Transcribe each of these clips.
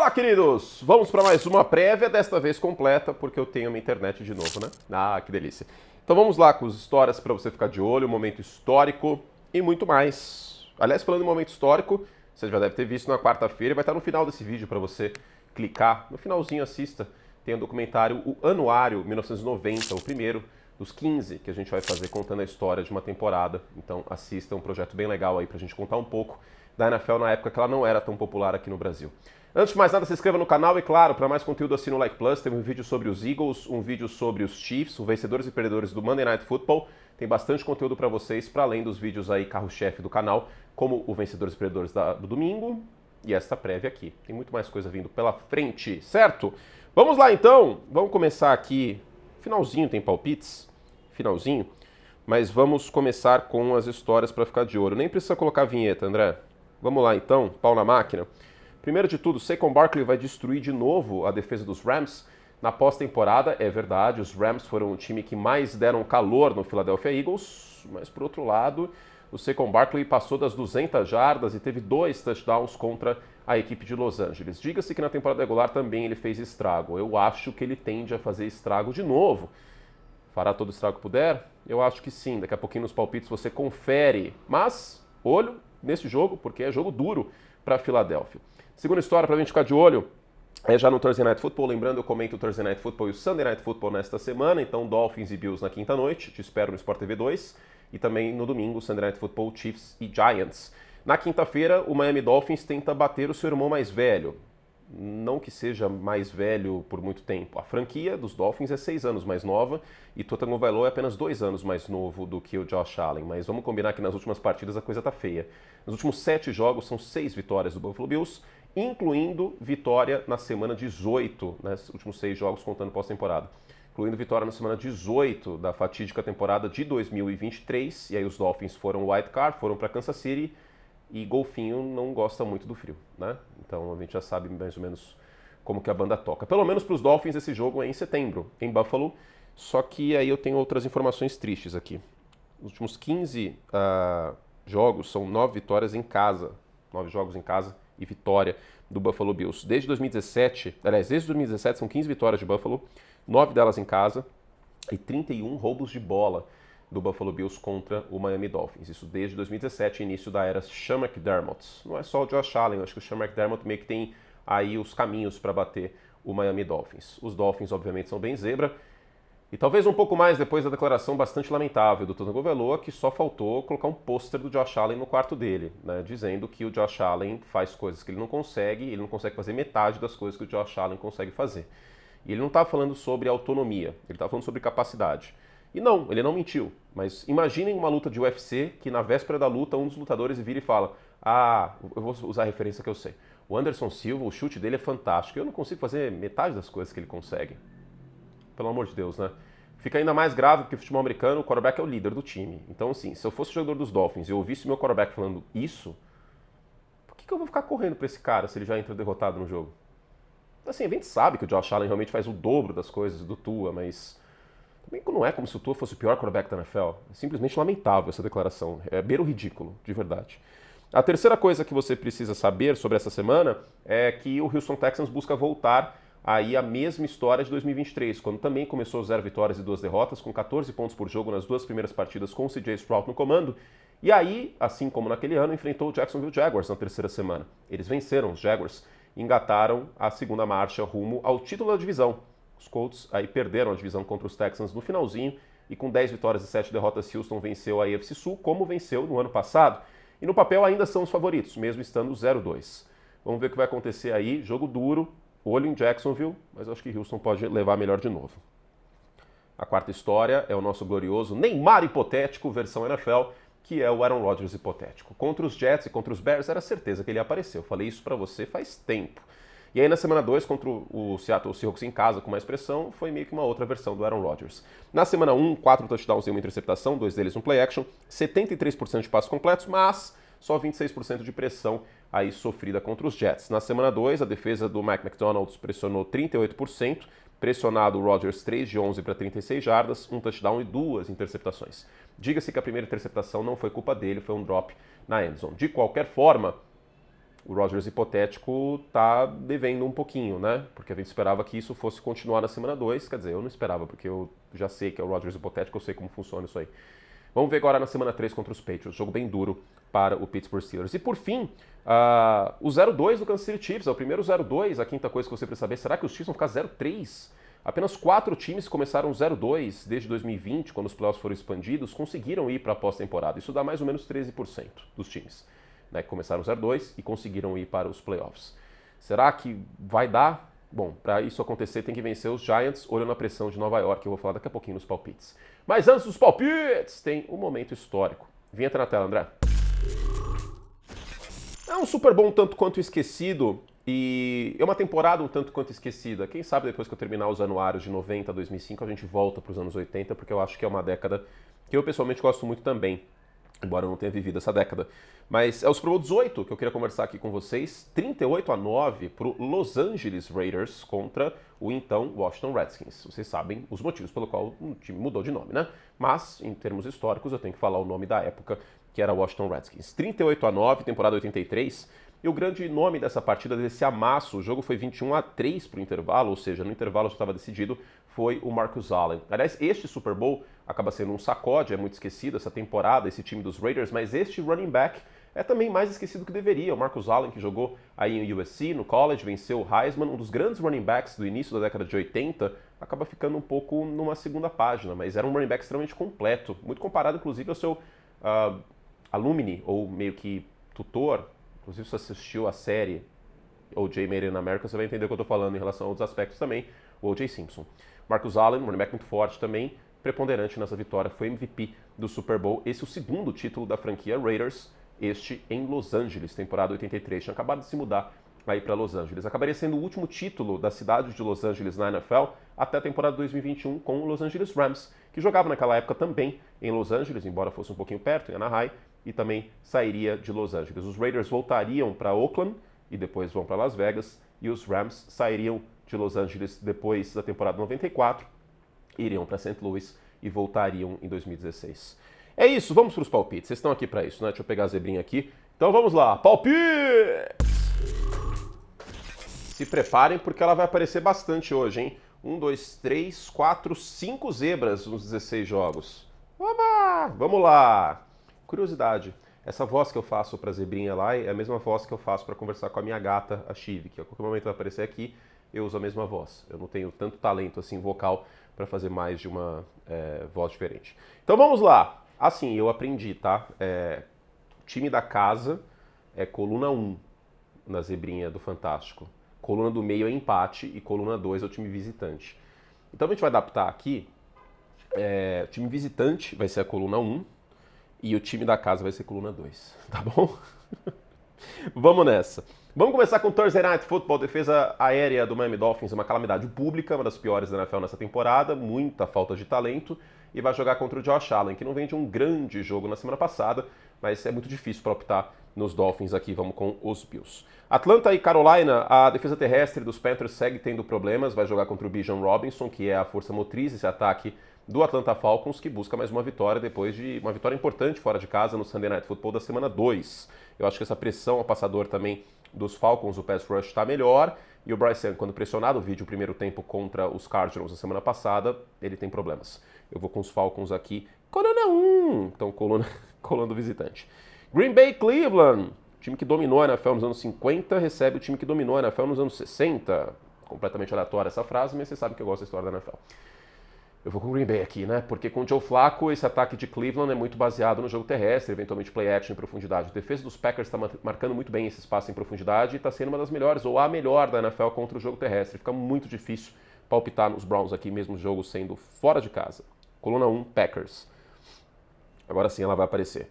Olá, queridos! Vamos para mais uma prévia, desta vez completa, porque eu tenho minha internet de novo, né? Ah, que delícia. Então vamos lá com as histórias para você ficar de olho, momento histórico e muito mais. Aliás, falando em momento histórico, você já deve ter visto na quarta-feira, vai estar no final desse vídeo para você clicar. No finalzinho assista, tem o documentário O Anuário 1990, o primeiro dos 15 que a gente vai fazer contando a história de uma temporada. Então assista, é um projeto bem legal aí pra gente contar um pouco da NFL na época que ela não era tão popular aqui no Brasil. Antes de mais nada, se inscreva no canal e, claro, para mais conteúdo assina o Like Plus. Tem um vídeo sobre os Eagles, um vídeo sobre os Chiefs, os vencedores e perdedores do Monday Night Football. Tem bastante conteúdo para vocês, para além dos vídeos aí carro-chefe do canal, como o vencedores e perdedores do domingo e esta prévia aqui. Tem muito mais coisa vindo pela frente, certo? Vamos lá então, vamos começar aqui. Finalzinho tem palpites, finalzinho, mas vamos começar com as histórias para ficar de olho. Nem precisa colocar a vinheta, André. Vamos lá então, pau na máquina. Primeiro de tudo, Saquon Barkley vai destruir de novo a defesa dos Rams na pós-temporada. É verdade, os Rams foram o time que mais deram calor no Philadelphia Eagles, mas por outro lado, o Saquon Barkley passou das 200 jardas e teve 2 touchdowns contra a equipe de Los Angeles. Diga-se que na temporada regular também ele fez estrago. Eu acho que ele tende a fazer estrago de novo. Fará todo o estrago que puder? Eu acho que sim. Daqui a pouquinho nos palpites você confere. Mas, olho nesse jogo, porque é jogo duro para a Filadélfia. Segunda história para a gente ficar de olho é já no Thursday Night Football. Lembrando, eu comento o Thursday Night Football e o Sunday Night Football nesta semana. Então, Dolphins e Bills na quinta-noite. Te espero no Sport TV 2. E também no domingo, Sunday Night Football, Chiefs e Giants. Na quinta-feira, o Miami Dolphins tenta bater o seu irmão mais velho. Não que seja mais velho por muito tempo. A franquia dos Dolphins é 6 anos mais nova e Tua Tagovailoa é apenas 2 anos mais novo do que o Josh Allen. Mas vamos combinar que nas últimas partidas a coisa tá feia. Nos últimos 7 jogos são 6 vitórias do Buffalo Bills, incluindo vitória na semana 18, nos últimos 6 jogos contando pós-temporada. Incluindo vitória na semana 18 da fatídica temporada de 2023. E aí os Dolphins foram wild card, foram para Kansas City. E golfinho não gosta muito do frio, né? Então a gente já sabe mais ou menos como que a banda toca. Pelo menos para os Dolphins esse jogo é em setembro, em Buffalo. Só que aí eu tenho outras informações tristes aqui. Os últimos 15 jogos são 9 vitórias em casa. 9 jogos em casa e vitória do Buffalo Bills. Desde 2017 são 15 vitórias de Buffalo, 9 delas em casa e 31 roubos de bola do Buffalo Bills contra o Miami Dolphins. Isso desde 2017, início da era Sean McDermott. Não é só o Josh Allen, eu acho que o Sean McDermott meio que tem aí os caminhos para bater o Miami Dolphins. Os Dolphins, obviamente, são bem zebra. E talvez um pouco mais depois da declaração bastante lamentável do Tua Tagovailoa, que só faltou colocar um pôster do Josh Allen no quarto dele, né, dizendo que o Josh Allen faz coisas que ele não consegue fazer metade das coisas que o Josh Allen consegue fazer. E ele não está falando sobre autonomia, ele está falando sobre capacidade. E não, ele não mentiu, mas imaginem uma luta de UFC que na véspera da luta um dos lutadores vira e fala: eu vou usar a referência que eu sei. O Anderson Silva, o chute dele é fantástico, eu não consigo fazer metade das coisas que ele consegue. Pelo amor de Deus, né? Fica ainda mais grave porque o futebol americano, o quarterback é o líder do time. Então assim, se eu fosse jogador dos Dolphins e eu ouvisse meu quarterback falando isso, por que eu vou ficar correndo pra esse cara se ele já entra derrotado no jogo? Assim, a gente sabe que o Josh Allen realmente faz o dobro das coisas do Tua, mas também não é como se o Tua fosse o pior quarterback da NFL. É simplesmente lamentável essa declaração. É beira o ridículo, de verdade. A terceira coisa que você precisa saber sobre essa semana é que o Houston Texans busca voltar aí a mesma história de 2023, quando também começou 0 vitórias e 2 derrotas, com 14 pontos por jogo nas 2 primeiras partidas com o CJ Stroud no comando. E aí, assim como naquele ano, enfrentou o Jacksonville Jaguars na terceira semana. Eles venceram os Jaguars e engataram a segunda marcha rumo ao título da divisão. Os Colts aí perderam a divisão contra os Texans no finalzinho e com 10 vitórias e 7 derrotas, Houston venceu a AFC Sul, como venceu no ano passado. E no papel ainda são os favoritos, mesmo estando 0-2. Vamos ver o que vai acontecer aí. Jogo duro, olho em Jacksonville, mas acho que Houston pode levar melhor de novo. A quarta história é o nosso glorioso Neymar hipotético, versão NFL, que é o Aaron Rodgers hipotético. Contra os Jets e contra os Bears era certeza que ele apareceu. Falei isso pra você faz tempo. E aí na semana 2, contra o Seattle Seahawks em casa, com mais pressão, foi meio que uma outra versão do Aaron Rodgers. Na semana 1, 4 touchdowns e uma interceptação, 2 deles um play action, 73% de passos completos, mas só 26% de pressão aí sofrida contra os Jets. Na semana 2, a defesa do Mike McDonald pressionou 38%, pressionado o Rodgers 3 de 11 para 36 jardas, um touchdown e 2 interceptações. Diga-se que a primeira interceptação não foi culpa dele, foi um drop na endzone. De qualquer forma, o Rodgers hipotético tá devendo um pouquinho, né? Porque a gente esperava que isso fosse continuar na semana 2. Quer dizer, eu não esperava, porque eu já sei que é o Rodgers hipotético, eu sei como funciona isso aí. Vamos ver agora na semana 3 contra os Patriots. Jogo bem duro para o Pittsburgh Steelers. E por fim, o 0-2 do Kansas City Chiefs. É o primeiro 0-2. A quinta coisa que você precisa saber, será que os Chiefs vão ficar 0-3? Apenas 4 times começaram 0-2 desde 2020, quando os playoffs foram expandidos, conseguiram ir para a pós-temporada. Isso dá mais ou menos 13% dos times, né, que começaram 0-2 e conseguiram ir para os playoffs. Será que vai dar? Bom, para isso acontecer tem que vencer os Giants, olhando a pressão de Nova York, que eu vou falar daqui a pouquinho nos palpites. Mas antes dos palpites, tem um momento histórico. Vinheta na tela, André. É um Super Bowl um tanto quanto esquecido e é uma temporada um tanto quanto esquecida. Quem sabe depois que eu terminar os anuários de 90 a 2005 a gente volta para os anos 80, porque eu acho que é uma década que eu pessoalmente gosto muito também, embora eu não tenha vivido essa década. Mas é o Super Bowl 18 que eu queria conversar aqui com vocês. 38-9 para o Los Angeles Raiders contra o então Washington Redskins. Vocês sabem os motivos pelo qual o time mudou de nome, né? Mas, em termos históricos, eu tenho que falar o nome da época, que era Washington Redskins. 38-9, temporada 83. E o grande nome dessa partida, desse amasso, o jogo foi 21-3 para o intervalo, ou seja, no intervalo já estava decidido, foi o Marcus Allen. Aliás, este Super Bowl acaba sendo um sacode, é muito esquecido essa temporada, esse time dos Raiders, mas este running back é também mais esquecido que deveria. O Marcus Allen, que jogou aí em USC, no college, venceu o Heisman, um dos grandes running backs do início da década de 80, acaba ficando um pouco numa segunda página, mas era um running back extremamente completo, muito comparado, inclusive, ao seu alumni, ou meio que tutor. Inclusive, se você assistiu a série O.J. Made in America, você vai entender o que eu estou falando em relação a outros aspectos também. O O.J. Simpson. Marcus Allen, um running back muito forte também, preponderante nessa vitória, foi MVP do Super Bowl. Esse é o segundo título da franquia Raiders, este em Los Angeles, temporada 83. Tinha acabado de se mudar aí para Los Angeles. Acabaria sendo o último título da cidade de Los Angeles na NFL até a temporada 2021 com o Los Angeles Rams, que jogava naquela época também em Los Angeles, embora fosse um pouquinho perto, em Anaheim, e também sairia de Los Angeles. Os Raiders voltariam para Oakland e depois vão para Las Vegas, e os Rams sairiam de Los Angeles depois da temporada 94, iriam para St. Louis e voltariam em 2016. É isso, vamos para os palpites. Vocês estão aqui para isso, né? Deixa eu pegar a zebrinha aqui. Então vamos lá, palpites! Se preparem porque ela vai aparecer bastante hoje, hein? 1, 2, 3, 4, 5 zebras nos 16 jogos. Oba! Vamos lá! Curiosidade, essa voz que eu faço para a zebrinha lá é a mesma voz que eu faço para conversar com a minha gata, a Chive, que a qualquer momento vai aparecer aqui, eu uso a mesma voz. Eu não tenho tanto talento assim vocal para fazer mais de uma voz diferente. Então vamos lá! Assim, eu aprendi, tá? Time da casa é coluna 1 na zebrinha do Fantástico. Coluna do meio é empate e coluna 2 é o time visitante. Então a gente vai adaptar aqui. O time visitante vai ser a coluna 1 e o time da casa vai ser a coluna 2, tá bom? Vamos nessa. Vamos começar com Thursday Night Football. Defesa aérea do Miami Dolphins, uma calamidade pública, uma das piores da NFL nessa temporada, muita falta de talento, e vai jogar contra o Josh Allen, que não vem de um grande jogo na semana passada, mas é muito difícil para optar nos Dolphins aqui. Vamos com os Bills. Atlanta e Carolina, a defesa terrestre dos Panthers segue tendo problemas, vai jogar contra o Bijan Robinson, que é a força motriz desse ataque do Atlanta Falcons, que busca mais uma vitória depois de uma vitória importante fora de casa no Sunday Night Football da semana 2. Eu acho que essa pressão ao passador também dos Falcons, o pass rush está melhor, e o Bryce Young, quando pressionado, o vídeo o primeiro tempo contra os Cardinals na semana passada, ele tem problemas. Eu vou com os Falcons aqui, coluna 1, então coluna do visitante. Green Bay Cleveland, time que dominou a NFL nos anos 50, recebe o time que dominou a NFL nos anos 60. Completamente aleatória essa frase, mas você sabe que eu gosto da história da NFL. Eu vou com o Green Bay aqui, né? Porque com o Joe Flacco, esse ataque de Cleveland é muito baseado no jogo terrestre, eventualmente play action em profundidade. A defesa dos Packers está marcando muito bem esse espaço em profundidade e está sendo uma das melhores, ou a melhor da NFL contra o jogo terrestre. Fica muito difícil palpitar nos Browns aqui, mesmo o jogo sendo fora de casa. Coluna 1, Packers. Agora sim ela vai aparecer.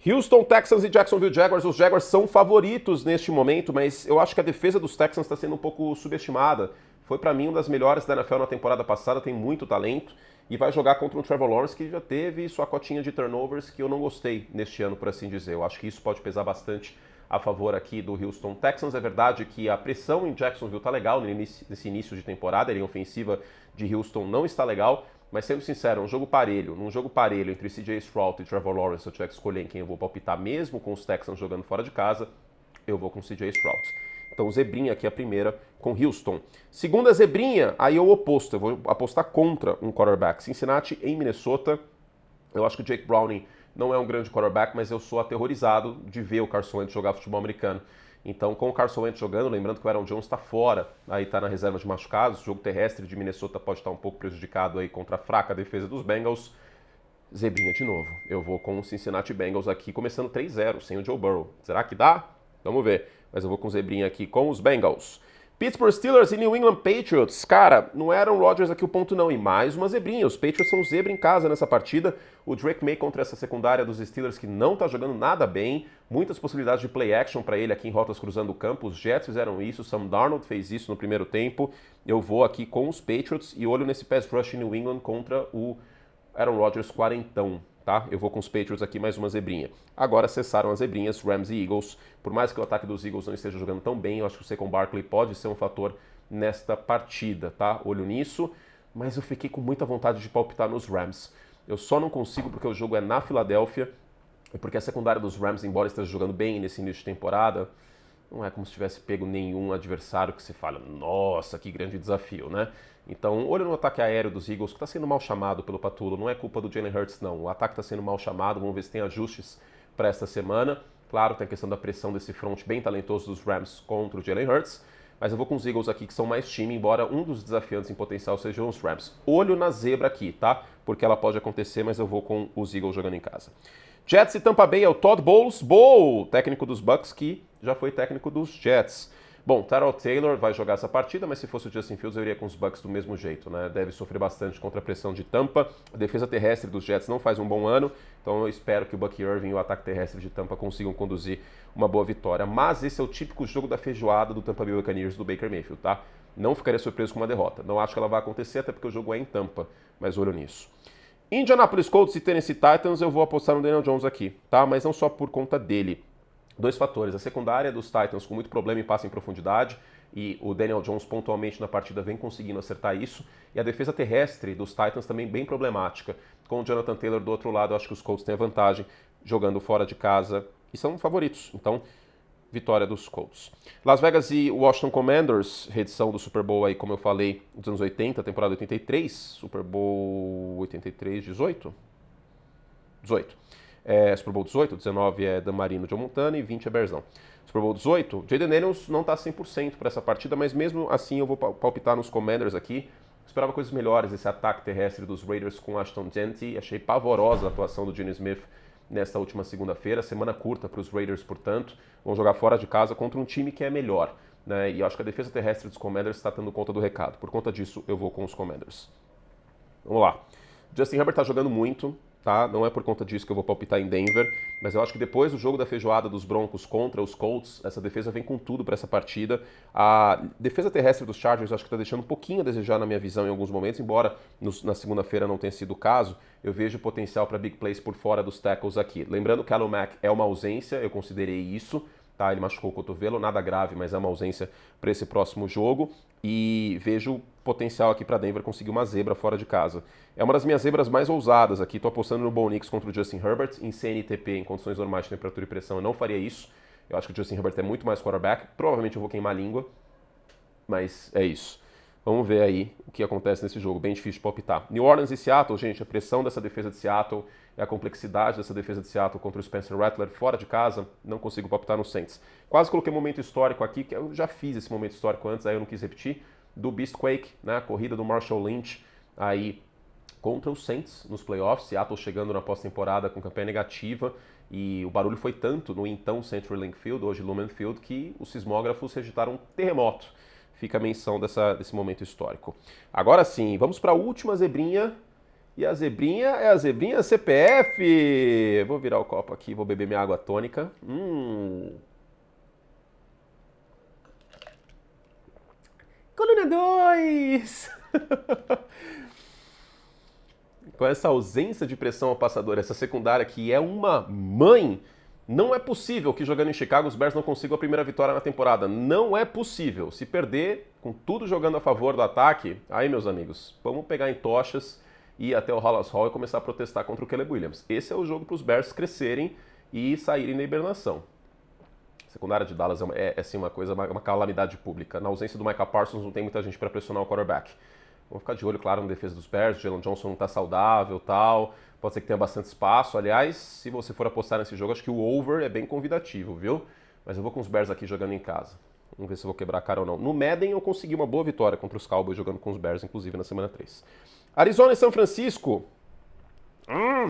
Houston Texans e Jacksonville Jaguars. Os Jaguars são favoritos neste momento, mas eu acho que a defesa dos Texans está sendo um pouco subestimada. Foi para mim uma das melhores da NFL na temporada passada, tem muito talento e vai jogar contra um Trevor Lawrence que já teve sua cotinha de turnovers que eu não gostei neste ano, por assim dizer. Eu acho que isso pode pesar bastante a favor aqui do Houston Texans. É verdade que a pressão em Jacksonville está legal nesse início de temporada, a linha ofensiva de Houston não está legal, mas sendo sincero, um jogo parelho. Num jogo parelho entre CJ Stroud e Trevor Lawrence, se eu tiver que escolher em quem eu vou palpitar mesmo com os Texans jogando fora de casa, eu vou com CJ Stroud. Então, zebrinha aqui a primeira com Houston. Segunda zebrinha, aí é o oposto. Eu vou apostar contra um quarterback. Cincinnati em Minnesota. Eu acho que o Jake Browning não é um grande quarterback, mas eu sou aterrorizado de ver o Carson Wentz jogar futebol americano. Então, com o Carson Wentz jogando, lembrando que o Aaron Jones está fora, aí está na reserva de machucados, o jogo terrestre de Minnesota pode estar um pouco prejudicado aí contra a fraca defesa dos Bengals. Zebrinha de novo. Eu vou com o Cincinnati Bengals aqui, começando 3-0, sem o Joe Burrow. Será que dá? Vamos ver. Mas eu vou com zebrinha aqui com os Bengals. Pittsburgh Steelers e New England Patriots. Cara, não era Aaron Rodgers aqui o ponto não. E mais uma zebrinha. Os Patriots são zebra em casa nessa partida. O Drake May contra essa secundária dos Steelers que não tá jogando nada bem. Muitas possibilidades de play action para ele aqui em rotas cruzando o campo. Os Jets fizeram isso. Sam Darnold fez isso no primeiro tempo. Eu vou aqui com os Patriots e olho nesse pass rush em New England contra o Aaron Rodgers quarentão. Tá? Eu vou com os Patriots aqui, mais uma zebrinha. Agora cessaram as zebrinhas, Rams e Eagles. Por mais que o ataque dos Eagles não esteja jogando tão bem, eu acho que o Saquon Barkley pode ser um fator nesta partida, tá? Olho nisso, mas eu fiquei com muita vontade de palpitar nos Rams. Eu só não consigo porque o jogo é na Filadélfia e porque a secundária dos Rams, embora esteja jogando bem nesse início de temporada, não é como se tivesse pego nenhum adversário que se fala, nossa, que grande desafio, né? Então, olha no ataque aéreo dos Eagles, que está sendo mal chamado pelo Patulo. Não é culpa do Jalen Hurts, não. O ataque está sendo mal chamado. Vamos ver se tem ajustes para esta semana. Claro, tem a questão da pressão desse front bem talentoso dos Rams contra o Jalen Hurts. Mas eu vou com os Eagles aqui, que são mais time, embora um dos desafiantes em potencial sejam os Rams. Olho na zebra aqui, tá? Porque ela pode acontecer, mas eu vou com os Eagles jogando em casa. Jets e Tampa Bay é o Todd Bowles, técnico dos Bucks, que já foi técnico dos Jets. Bom, Tyrod Taylor vai jogar essa partida, mas se fosse o Justin Fields eu iria com os Bucks do mesmo jeito, né? Deve sofrer bastante contra a pressão de Tampa. A defesa terrestre dos Jets não faz um bom ano, então eu espero que o Bucky Irving e o ataque terrestre de Tampa consigam conduzir uma boa vitória. Mas esse é o típico jogo da feijoada do Tampa Bay Buccaneers do Baker Mayfield, tá? Não ficaria surpreso com uma derrota. Não acho que ela vai acontecer, até porque o jogo é em Tampa, mas olho nisso. Indianapolis Colts e Tennessee Titans, eu vou apostar no Daniel Jones aqui, tá? Mas não só por conta dele. Dois fatores, a secundária dos Titans com muito problema em passe em profundidade, e o Daniel Jones pontualmente na partida vem conseguindo acertar isso, e a defesa terrestre dos Titans também bem problemática. Com o Jonathan Taylor do outro lado, eu acho que os Colts têm a vantagem, jogando fora de casa, e são favoritos, então vitória dos Colts. Las Vegas e Washington Commanders, reedição do Super Bowl aí, como eu falei, dos anos 80, temporada 83, Super Bowl 83, 18? 18. Super Bowl 18, 19 é Dan Marino, Joe Montana e 20 é Berzão. Super Bowl 18, Jayden Daniels não está 100% para essa partida, mas mesmo assim eu vou palpitar nos Commanders aqui. Esperava coisas melhores, esse ataque terrestre dos Raiders com Ashton Jeanty. Achei pavorosa a atuação do Geno Smith nesta última segunda-feira. Semana curta para os Raiders, portanto. Vão jogar fora de casa contra um time que é melhor, né? E eu acho que a defesa terrestre dos Commanders está dando conta do recado. Por conta disso, eu vou com os Commanders. Vamos lá. Justin Herbert está jogando muito. Tá? Não é por conta disso que eu vou palpitar em Denver, mas eu acho que depois do jogo da feijoada dos Broncos contra os Colts, essa defesa vem com tudo para essa partida. A defesa terrestre dos Chargers acho que está deixando um pouquinho a desejar na minha visão em alguns momentos, embora na segunda-feira não tenha sido o caso. Eu vejo potencial para big plays por fora dos tackles aqui. Lembrando que o Khalil Mack é uma ausência, eu considerei isso. Tá, ele machucou o cotovelo, nada grave, mas é uma ausência para esse próximo jogo. E vejo potencial aqui para Denver conseguir uma zebra fora de casa. É uma das minhas zebras mais ousadas aqui. Estou apostando no Bo Nix contra o Justin Herbert. Em CNTP, em condições normais de temperatura e pressão, eu não faria isso. Eu acho que o Justin Herbert é muito mais quarterback. Provavelmente eu vou queimar a língua, mas é isso. Vamos ver aí o que acontece nesse jogo. Bem difícil de palpitar. New Orleans e Seattle, gente, a pressão dessa defesa de Seattle e a complexidade dessa defesa de Seattle contra o Spencer Rattler fora de casa, não consigo palpitar no Saints. Quase coloquei um momento histórico aqui, que eu já fiz esse momento histórico antes, aí eu não quis repetir, do Beastquake, né, a corrida do Marshall Lynch aí contra os Saints nos playoffs, Seattle chegando na pós-temporada com campanha negativa, e o barulho foi tanto no então CenturyLink Field, hoje Lumen Field, que os sismógrafos registraram um terremoto. Fica a menção desse momento histórico. Agora sim, vamos para a última zebrinha. E a zebrinha é a zebrinha CPF. Vou virar o copo aqui, vou beber minha água tônica. Coluna 2! Com essa ausência de pressão ao passador, essa secundária que é uma mãe, não é possível que jogando em Chicago os Bears não consigam a primeira vitória na temporada. Não é possível. Se perder, com tudo jogando a favor do ataque, aí, meus amigos, vamos pegar em tochas e ir até o Hallas Hall e começar a protestar contra o Caleb Williams. Esse é o jogo para os Bears crescerem e saírem da hibernação. secundária de Dallas assim, uma coisa, uma calamidade pública. Na ausência do Micah Parsons, não tem muita gente para pressionar o quarterback. Vamos ficar de olho, claro, na defesa dos Bears. O Jalen Johnson não está saudável, tal. Pode ser que tenha bastante espaço. Aliás, se você for apostar nesse jogo, acho que o over é bem convidativo, viu? Mas eu vou com os Bears aqui jogando em casa. Vamos ver se eu vou quebrar a cara ou não. No Madden, eu consegui uma boa vitória contra os Cowboys jogando com os Bears, inclusive na semana 3. Arizona e São Francisco.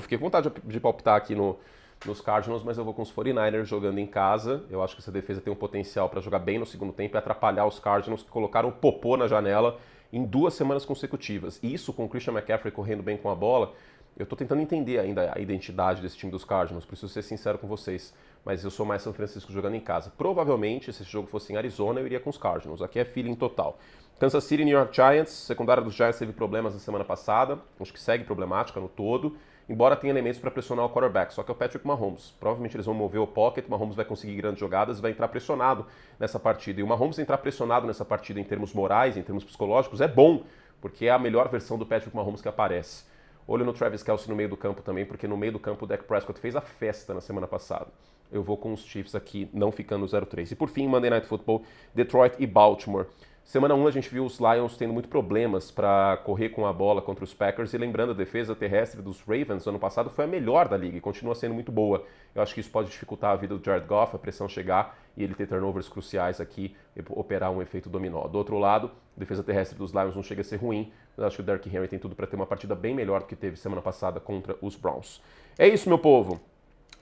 Fiquei com vontade de palpitar aqui nos Cardinals, mas eu vou com os 49ers jogando em casa. Eu acho que essa defesa tem um potencial para jogar bem no segundo tempo e atrapalhar os Cardinals, que colocaram o popô na janela em 2 semanas consecutivas. Isso com o Christian McCaffrey correndo bem com a bola. Eu tô tentando entender ainda a identidade desse time dos Cardinals, preciso ser sincero com vocês. Mas eu sou mais São Francisco jogando em casa. Provavelmente, se esse jogo fosse em Arizona, eu iria com os Cardinals. Aqui é feeling total. Kansas City e New York Giants. Secundária dos Giants teve problemas na semana passada. Acho que segue problemática no todo. Embora tenha elementos para pressionar o quarterback. Só que é o Patrick Mahomes. Provavelmente eles vão mover o pocket. O Mahomes vai conseguir grandes jogadas e vai entrar pressionado nessa partida. E o Mahomes entrar pressionado nessa partida em termos morais, em termos psicológicos, é bom. Porque é a melhor versão do Patrick Mahomes que aparece. Olho no Travis Kelce no meio do campo também, porque no meio do campo o Dak Prescott fez a festa na semana passada. Eu vou com os Chiefs aqui, não ficando 0-3. E por fim, Monday Night Football, Detroit e Baltimore. Semana 1 a gente viu os Lions tendo muito problemas para correr com a bola contra os Packers. E lembrando, a defesa terrestre dos Ravens no ano passado foi a melhor da liga e continua sendo muito boa. Eu acho que isso pode dificultar a vida do Jared Goff, a pressão chegar e ele ter turnovers cruciais aqui e operar um efeito dominó. Do outro lado, a defesa terrestre dos Lions não chega a ser ruim, mas acho que o Derrick Henry tem tudo para ter uma partida bem melhor do que teve semana passada contra os Browns. É isso, meu povo!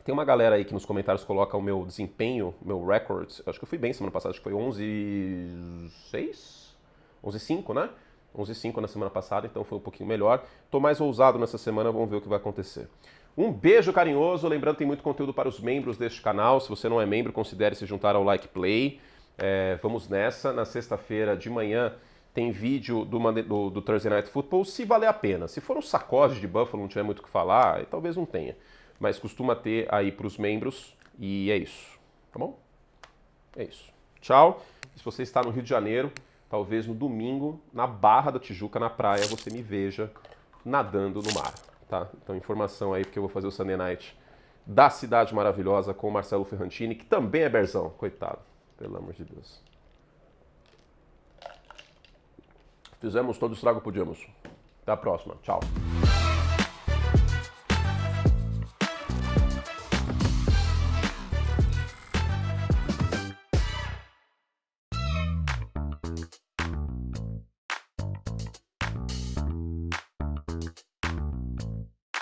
Tem uma galera aí que nos comentários coloca o meu desempenho, meu record. Acho que eu fui bem semana passada, acho que foi 11-6? 11-5, né? 11-5 na semana passada, então foi um pouquinho melhor. Tô mais ousado nessa semana, vamos ver o que vai acontecer. Um beijo carinhoso, lembrando que tem muito conteúdo para os membros deste canal. Se você não é membro, considere se juntar ao Like Play. Vamos nessa. Na sexta-feira de manhã tem vídeo do Thursday Night Football, se valer a pena. Se for um sacode de Buffalo, não tiver muito o que falar, aí talvez não tenha. Mas costuma ter aí para os membros e é isso, tá bom? É isso. Tchau. Se você está no Rio de Janeiro, talvez no domingo, na Barra da Tijuca, na praia, você me veja nadando no mar, tá? Então informação aí, porque eu vou fazer o Sunday Night da Cidade Maravilhosa com o Marcelo Ferrantini, que também é berzão, coitado, pelo amor de Deus. Fizemos todo o estrago que podíamos. Até a próxima. Tchau.